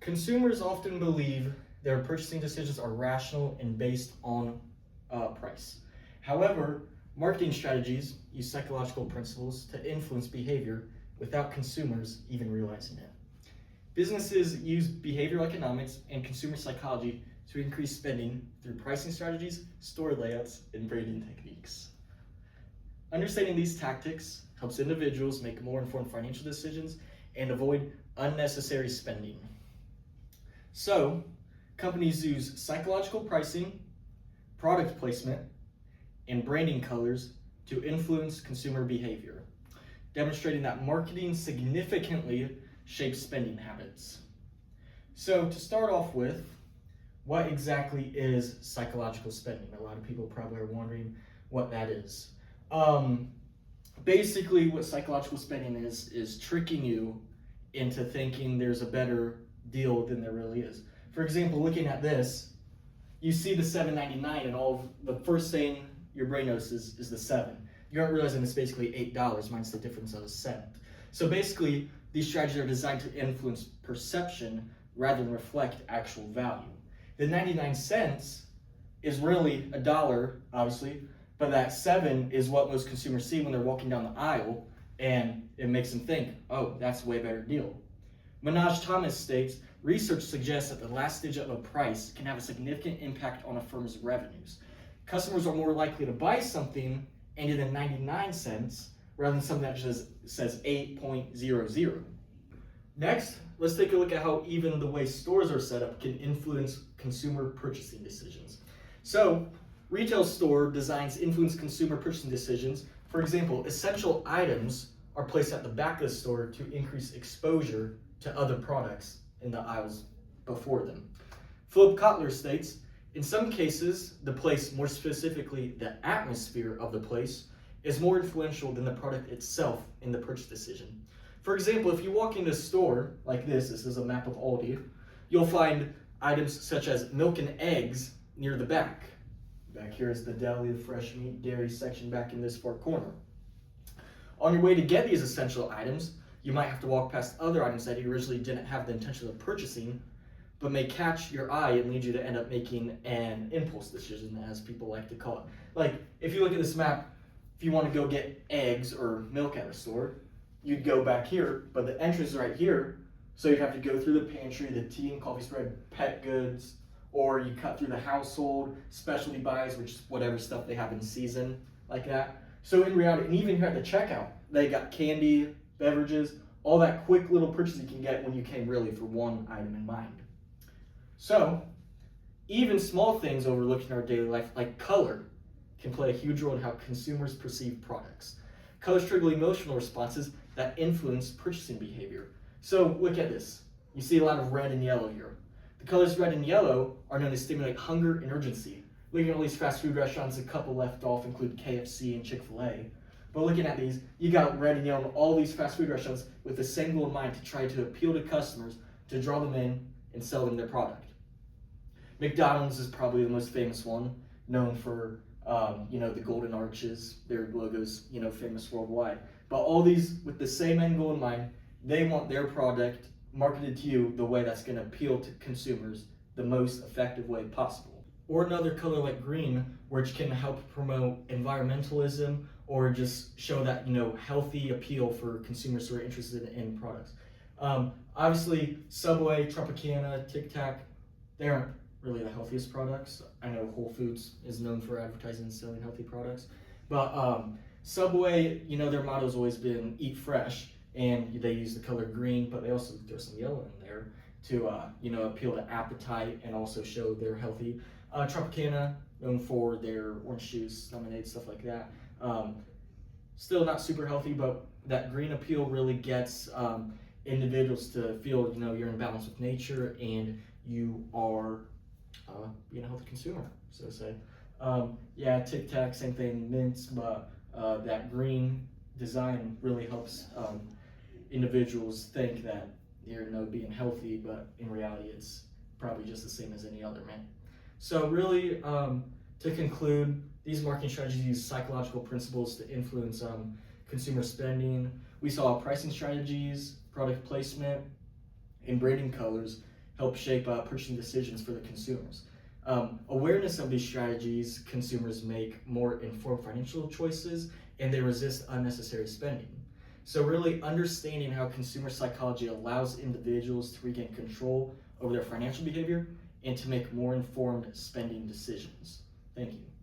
Consumers often believe their purchasing decisions are rational and based on price. However, marketing strategies use psychological principles to influence behavior without consumers even realizing it. Businesses use behavioral economics and consumer psychology to increase spending through pricing strategies, store layouts, and branding techniques. Understanding these tactics helps individuals make more informed financial decisions and avoid unnecessary spending. So, companies use psychological pricing, product placement, and branding colors to influence consumer behavior, demonstrating that marketing significantly shapes spending habits. So, to start off with, what exactly is psychological spending? A lot of people probably are wondering what that is. Basically, what psychological spending is tricking you into thinking there's a better deal than there really is. For example, looking at this, you see the $7.99 and the first thing your brain notices is the 7. You aren't realizing it's basically $8 minus the difference of a cent. So basically, these strategies are designed to influence perception rather than reflect actual value. The 99 cents is really a dollar, obviously, but that 7 is what most consumers see when they're walking down the aisle, and it makes them think, oh, that's a way better deal. Minaj Thomas states, research suggests that the last digit of a price can have a significant impact on a firm's revenues. Customers are more likely to buy something ended in 99 cents rather than something that just says 8.00. Next, let's take a look at how even the way stores are set up can influence consumer purchasing decisions. So, retail store designs influence consumer purchasing decisions. For example, essential items are placed at the back of the store to increase exposure to other products in the aisles before them. Philip Kotler states, in some cases, the place, more specifically the atmosphere of the place, is more influential than the product itself in the purchase decision. For example, if you walk into a store like this is a map of Aldi, you'll find items such as milk and eggs near the back. Back here is the deli, the fresh meat, dairy section back in this far corner. On your way to get these essential items, you might have to walk past other items that you originally didn't have the intention of purchasing, but may catch your eye and lead you to end up making an impulse decision, as people like to call it. Like, if you look at this map, if you want to go get eggs or milk at a store, you'd go back here, but the entrance is right here, so you'd have to go through the pantry, the tea and coffee spread, pet goods, or you cut through the household, specialty buys, which is whatever stuff they have in season, like that. So in reality, and even here at the checkout, they got candy, beverages, all that quick little purchase you can get when you came really for one item in mind. So, even small things overlooked in our daily life, like color, can play a huge role in how consumers perceive products. Colors trigger emotional responses that influence purchasing behavior. So, look at this. You see a lot of red and yellow here. The colors red and yellow are known to stimulate hunger and urgency. Looking at all these fast food restaurants, a couple left off include KFC and Chick-fil-A. But looking at these, you got red and yellow in all these fast food restaurants with the same goal in mind to try to appeal to customers, to draw them in and sell them their product. McDonald's is probably the most famous one, known for the golden arches. Their logo's famous worldwide. But all these with the same end goal in mind, they want their product marketed to you the way that's going to appeal to consumers the most effective way possible. Or another color like green, which can help promote environmentalism or just show that healthy appeal for consumers who are interested in products. Obviously, Subway, Tropicana, Tic Tac, they aren't really the healthiest products. I know Whole Foods is known for advertising and selling healthy products, but Subway, their motto has always been eat fresh, and they use the color green, but they also throw some yellow in there to appeal to appetite and also show they're healthy. Tropicana, known for their orange juice, lemonade, stuff like that. Still not super healthy, but that green appeal really gets individuals to feel you're in balance with nature and you are being a healthy consumer, so to say. Tic Tac, same thing, mints, but that green design really helps individuals think that you're being healthy, but in reality it's probably just the same as any other mint. So really, to conclude, these marketing strategies use psychological principles to influence consumer spending. We saw pricing strategies, product placement, and branding colors help shape purchasing decisions for the consumers. Awareness of these strategies, consumers make more informed financial choices, and they resist unnecessary spending. So really understanding how consumer psychology allows individuals to regain control over their financial behavior and to make more informed spending decisions. Thank you.